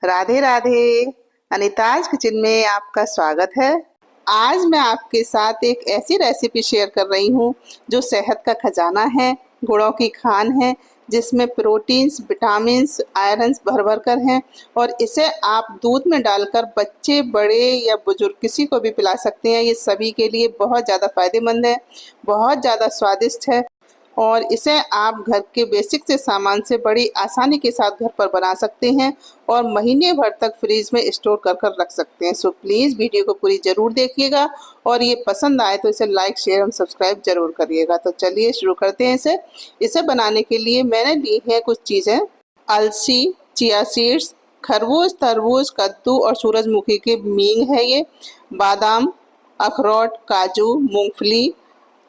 Radhe Radhe. अनीताज kitchen में आपका स्वागत है। आज मैं आपके साथ एक ऐसी रेसिपी शेयर कर रही हूँ जो सेहत का खजाना है, गुणों की खान है, जिसमें प्रोटीन्स, विटामिन्स, आयरन्स भर भर कर हैं और इसे आप दूध में डालकर बच्चे, बड़े या बुजुर्ग किसी को भी पिला सकते हैं। ये सभी के लिए बहुत ज़्यादा फायदेमंद है, बहुत ज़्यादा स्वादिष्ट है और इसे आप घर के बेसिक से सामान से बड़ी आसानी के साथ घर पर बना सकते हैं और महीने भर तक फ्रीज में स्टोर कर कर रख सकते हैं। सो प्लीज़ वीडियो को पूरी ज़रूर देखिएगा और ये पसंद आए तो इसे लाइक, शेयर और सब्सक्राइब ज़रूर करिएगा। तो चलिए शुरू करते हैं इसे बनाने के लिए मैंने ली है कुछ चीज़ें। अलसी, चिया सीड्स, खरबूज, तरबूज, कद्दू और सूरजमुखी के बीज है ये, बादाम, अखरोट, काजू, मूंगफली,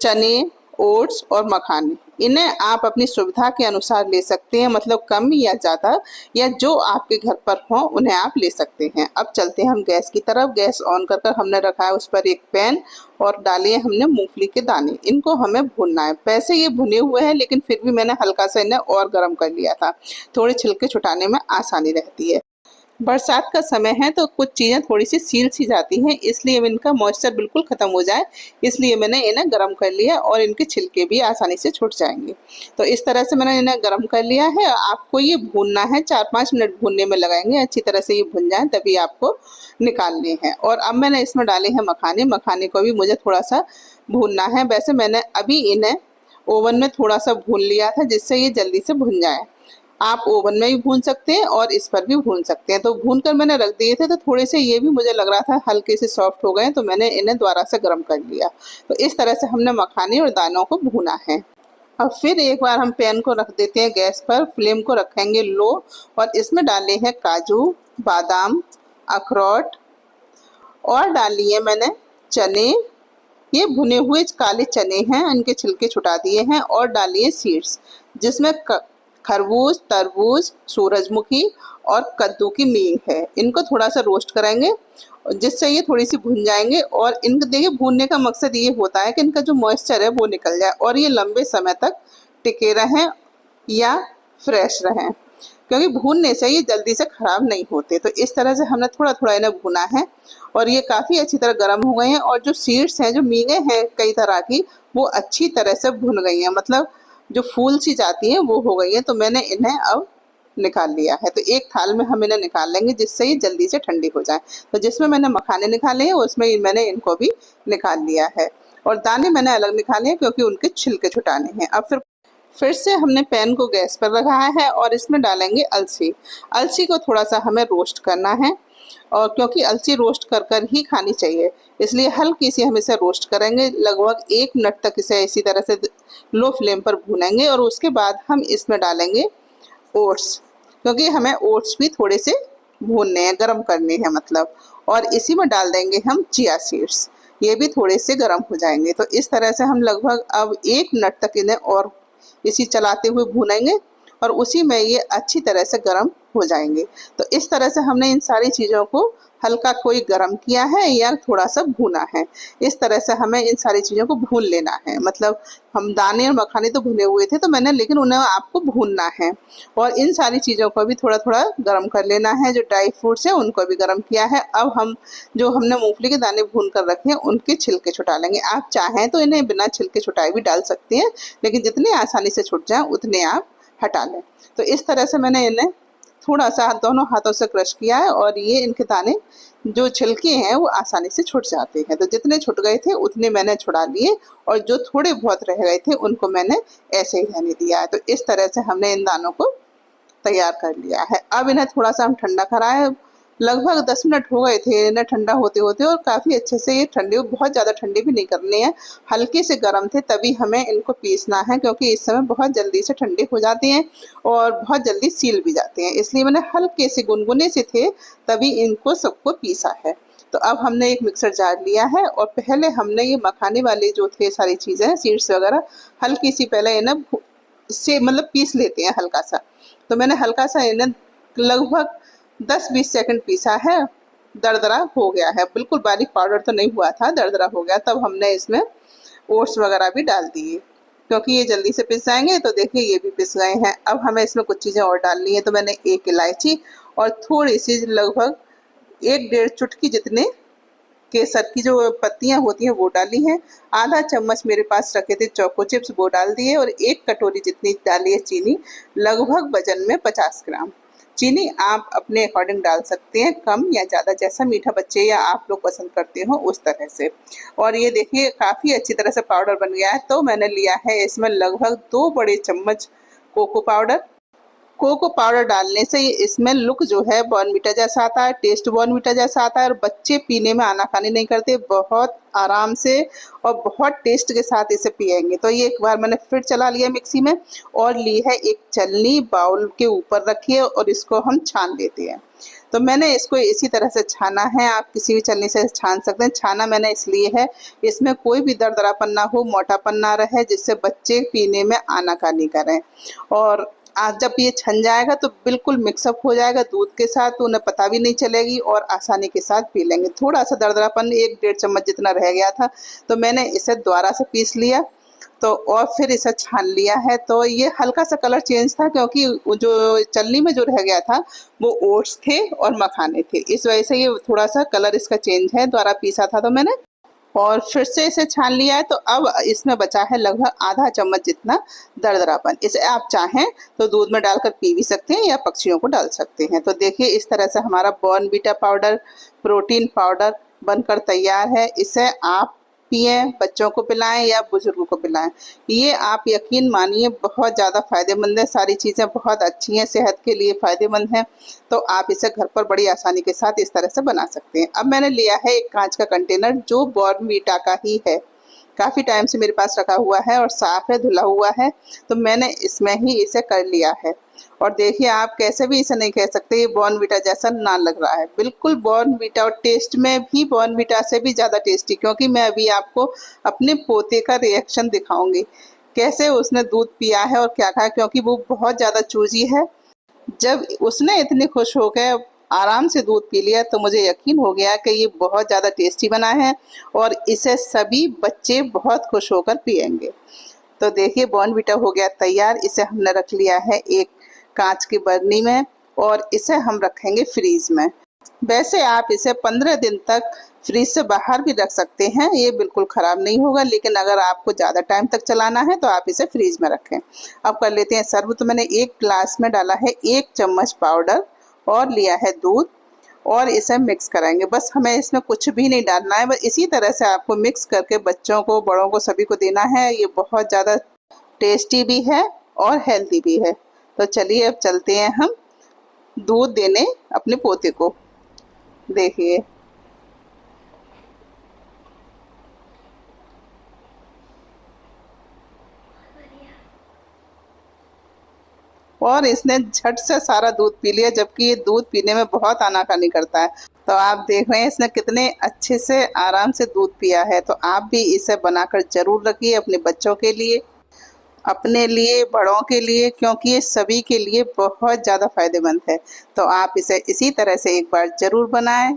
चने, ओट्स और मखाने। इन्हें आप अपनी सुविधा के अनुसार ले सकते हैं, मतलब कम या ज़्यादा या जो आपके घर पर हो उन्हें आप ले सकते हैं। अब चलते हैं हम गैस की तरफ। गैस ऑन कर कर हमने रखा है उस पर एक पैन और डाले हमने मूंगफली के दाने। इनको हमें भूनना है। वैसे ये भुने हुए हैं लेकिन फिर भी मैंने हल्का सा इन्हें और गर्म कर लिया था, थोड़े छिलके छुटाने में आसानी रहती है। बरसात का समय है तो कुछ चीज़ें थोड़ी सी सील सी जाती हैं, इसलिए इनका मॉइस्चर बिल्कुल ख़त्म हो जाए इसलिए मैंने इन्हें गर्म कर लिया और इनके छिलके भी आसानी से छूट जाएंगे। तो इस तरह से मैंने इन्हें गर्म कर लिया है। आपको ये भूनना है, 4-5 मिनट भूनने में लगाएंगे, अच्छी तरह से ये भुन जाए तभी आपको निकालने हैं। और अब मैंने इसमें डाले हैं मखाने। मखाने को भी मुझे थोड़ा सा भूनना है। वैसे मैंने अभी इन्हें ओवन में थोड़ा सा भून लिया था जिससे ये जल्दी से भुन जाए। आप ओवन में भी भून सकते हैं और इस पर भी भून सकते हैं। तो भून कर मैंने रख दिए थे तो थोड़े से ये भी मुझे लग रहा था हल्के से सॉफ्ट हो गए, तो मैंने इन्हें दोबारा से गर्म कर लिया। तो इस तरह से हमने मखाने और दानों को भूना है। अब फिर एक बार हम पैन को रख देते हैं गैस पर, फ्लेम को रखेंगे लो और इसमें डाले हैं काजू, बादाम, अखरोट और डालिए मैंने चने। ये भुने हुए काले चने हैं, इनके छिलके छुटा दिए हैं और डालिए सीड्स जिसमें खरबूज, तरबूज, सूरजमुखी और कद्दू की मींग है। इनको थोड़ा सा रोस्ट करेंगे जिससे ये थोड़ी सी भुन जाएंगे और इनको देखिए भूनने का मकसद ये होता है कि इनका जो मॉइस्चर है वो निकल जाए और ये लंबे समय तक टिके रहें या फ्रेश रहें, क्योंकि भूनने से ये जल्दी से ख़राब नहीं होते। तो इस तरह से हमने थोड़ा थोड़ा इन्हें भुना है और ये काफ़ी अच्छी तरह गर्म हो गए हैं और जो सीड्स हैं, जो मींगे हैं कई तरह की, वो अच्छी तरह से भुन गई हैं, मतलब जो फूल सी जाती हैं वो हो गई है। तो मैंने इन्हें अब निकाल लिया है। तो एक थाल में हम इन्हें निकाल लेंगे जिससे ये जल्दी से ठंडी हो जाए। तो जिसमें मैंने मखाने निकाले हैं उसमें मैंने इनको भी निकाल लिया है और दाने मैंने अलग निकाले हैं क्योंकि उनके छिलके छुटाने हैं। अब फिर से हमने पैन को गैस पर लगाया है और इसमें डालेंगे अलसी। अलसी को थोड़ा सा हमें रोस्ट करना है और क्योंकि अलसी रोस्ट कर कर ही खानी चाहिए इसलिए हल्की सी हम इसे रोस्ट करेंगे। लगभग 1 मिनट तक इसे इसी तरह से लो फ्लेम पर भूनेंगे और उसके बाद हम इसमें डालेंगे ओट्स, क्योंकि हमें ओट्स भी थोड़े से भूनने हैं, गर्म करने हैं मतलब। और इसी में डाल देंगे हम चिया सीड्स, ये भी थोड़े से गर्म हो जाएंगे। तो इस तरह से हम लगभग अब 1 मिनट तक इन्हें और इसी चलाते हुए भूनेंगे और उसी में ये अच्छी तरह से गर्म हो जाएंगे। तो इस तरह से हमने इन सारी चीज़ों को हल्का कोई गर्म किया है या थोड़ा सा भुना है। इस तरह से हमें इन सारी चीज़ों को भून लेना है। मतलब हम दाने और मखाने तो भुने हुए थे तो मैंने, लेकिन उन्हें आपको भूनना है और इन सारी चीज़ों को भी थोड़ा थोड़ा गर्म कर लेना है। जो ड्राई फ्रूट्स हैं उनको भी गर्म किया है। अब हम जो हमने मूंगफली के दाने भून कर रखे हैं उनके छिलके छुटा लेंगे। आप चाहें तो इन्हें बिना छिलके छुटाए भी डाल सकते हैं, लेकिन जितने आसानी से छुट जाएँ उतने आप हटा लें। तो इस तरह से मैंने इन्हें थोड़ा सा दोनों हाथों से क्रश किया है और ये इनके दाने जो छिलके हैं वो आसानी से छुट जाते हैं। तो जितने छुट गए थे उतने मैंने छुड़ा लिए और जो थोड़े बहुत रह गए थे उनको मैंने ऐसे ही रहने दिया है। तो इस तरह से हमने इन दानों को तैयार कर लिया है। अब इन्हें थोड़ा सा हम ठंडा कराएं। लगभग 10 मिनट हो गए थे इन्हें ठंडा होते होते और काफ़ी अच्छे से ये ठंडे, बहुत ज़्यादा ठंडे भी नहीं करने हैं, हल्के से गर्म थे तभी हमें इनको पीसना है, क्योंकि इस समय बहुत जल्दी से ठंडे हो जाते हैं और बहुत जल्दी सील भी जाते हैं। इसलिए मैंने हल्के से गुनगुने से थे तभी इनको सबको पीसा है। तो अब हमने एक मिक्सर जार लिया है और पहले हमने ये मखाने वाले जो थे सारी चीज़ें, सीड्स वगैरह, हल्की सी पहले इन्हें से मतलब पीस लेते हैं हल्का सा। तो मैंने हल्का सा इन्हें लगभग 10-20 सेकंड पीसा है। दरदरा हो गया है, बिल्कुल बारीक पाउडर तो नहीं हुआ था, दरदरा हो गया। तब हमने इसमें ओट्स वगैरह भी डाल दिए क्योंकि ये जल्दी से पिस जाएंगे। तो देखिए ये भी पिस गए हैं। अब हमें इसमें कुछ चीज़ें और डालनी है। तो मैंने 1 इलायची और थोड़ी सी लगभग 1-1.5 चुटकी जितने केसर की जो पत्तियां होती हैं वो डाली हैं। आधा चम्मच मेरे पास रखे थे चोको चिप्स, वो डाल दिए और 1 कटोरी जितनी डाली है चीनी, लगभग वजन में 50 ग्राम। चीनी आप अपने अकॉर्डिंग डाल सकते हैं, कम या ज़्यादा, जैसा मीठा बच्चे या आप लोग पसंद करते हो उस तरह से। और ये देखिए काफ़ी अच्छी तरह से पाउडर बन गया है। तो मैंने लिया है इसमें लगभग 2 बड़े चम्मच कोको पाउडर। कोको पाउडर डालने से इसमें लुक जो है बॉर्नवीटा जैसा आता है, टेस्ट बॉर्नवीटा जैसा आता है और बच्चे पीने में आनाकानी नहीं करते, बहुत आराम से और बहुत टेस्ट के साथ इसे पिएंगे। तो ये एक बार मैंने फिर चला लिया मिक्सी में और ली है एक छलनी, बाउल के ऊपर रखी है और इसको हम छान लेते हैं। तो मैंने इसको इसी तरह से छाना है, आप किसी भी छलनी से छान सकते हैं। छाना मैंने इसलिए है इसमें कोई भी दरदरापन ना हो, मोटापन ना रहे, जिससे बच्चे पीने में आनाकानी करें। और आज जब ये छन जाएगा तो बिल्कुल मिक्सअप हो जाएगा दूध के साथ, तो उन्हें पता भी नहीं चलेगी और आसानी के साथ पी लेंगे। थोड़ा सा दरदरापन 1-1.5 चम्मच जितना रह गया था, तो मैंने इसे दोबारा से पीस लिया तो और फिर इसे छान लिया है। तो ये हल्का सा कलर चेंज था क्योंकि जो चलनी में जो रह गया था वो ओट्स थे और मखाने थे, इस वजह से ये थोड़ा सा कलर इसका चेंज है। दोबारा पीसा था तो मैंने और फिर से इसे छान लिया है। तो अब इसमें बचा है लगभग आधा चम्मच जितना दरदरापन। इसे आप चाहें तो दूध में डालकर पी भी सकते हैं या पक्षियों को डाल सकते हैं। तो देखिए इस तरह से हमारा बॉर्नवीटा पाउडर, प्रोटीन पाउडर बनकर तैयार है। इसे आप पिएं, बच्चों को पिलाएं या बुजुर्गों को पिलाएं। ये आप यकीन मानिए बहुत ज़्यादा फ़ायदेमंद है, सारी चीज़ें बहुत अच्छी हैं, सेहत के लिए फ़ायदेमंद हैं। तो आप इसे घर पर बड़ी आसानी के साथ इस तरह से बना सकते हैं। अब मैंने लिया है एक कांच का कंटेनर जो बॉर्नवीटा का ही है, काफ़ी टाइम से मेरे पास रखा हुआ है और साफ़ है, धुला हुआ है। तो मैंने इसमें ही इसे कर लिया है और देखिए आप कैसे भी इसे नहीं कह सकते ये बॉर्नवीटा जैसा ना लग रहा है, बिल्कुल बॉर्नवीटा। और टेस्ट में भी बॉर्नवीटा से भी ज़्यादा टेस्टी, क्योंकि मैं अभी आपको अपने पोते का रिएक्शन दिखाऊंगी कैसे उसने दूध पिया है और क्या खाया, क्योंकि वो बहुत ज़्यादा चूजी है। जब उसने इतनी खुश हो गए आराम से दूध पी लिया तो मुझे यकीन हो गया कि ये बहुत ज़्यादा टेस्टी बना है और इसे सभी बच्चे बहुत खुश होकर पिएंगे। तो देखिए बॉर्नवीटा हो गया तैयार। इसे हमने रख लिया है एक कांच की बरनी में और इसे हम रखेंगे फ्रीज में। वैसे आप इसे 15 दिन तक फ्रीज से बाहर भी रख सकते हैं, ये बिल्कुल ख़राब नहीं होगा, लेकिन अगर आपको ज़्यादा टाइम तक चलाना है तो आप इसे फ्रीज में रखें। अब कर लेते हैं सर्व। तो मैंने एक ग्लास में डाला है 1 चम्मच पाउडर और लिया है दूध और इसे मिक्स कराएंगे। बस हमें इसमें कुछ भी नहीं डालना है, बस इसी तरह से आपको मिक्स करके बच्चों को, बड़ों को, सभी को देना है। ये बहुत ज़्यादा टेस्टी भी है और हेल्दी भी है। तो चलिए अब चलते हैं हम दूध देने अपने पोते को। देखिए और इसने झट से सारा दूध पी लिया, जबकि ये दूध पीने में बहुत आनाकानी करता है। तो आप देख रहे हैं इसने कितने अच्छे से आराम से दूध पिया है। तो आप भी इसे बनाकर ज़रूर रखिए अपने बच्चों के लिए, अपने लिए, बड़ों के लिए, क्योंकि ये सभी के लिए बहुत ज़्यादा फ़ायदेमंद है। तो आप इसे इसी तरह से एक बार ज़रूर बनाएं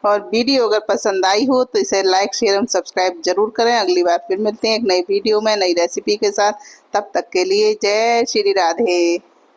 और वीडियो अगर पसंद आई हो तो इसे लाइक, शेयर एवं सब्सक्राइब जरूर करें। अगली बार फिर मिलते हैं एक नई वीडियो में, नई रेसिपी के साथ। तब तक के लिए जय श्री राधे।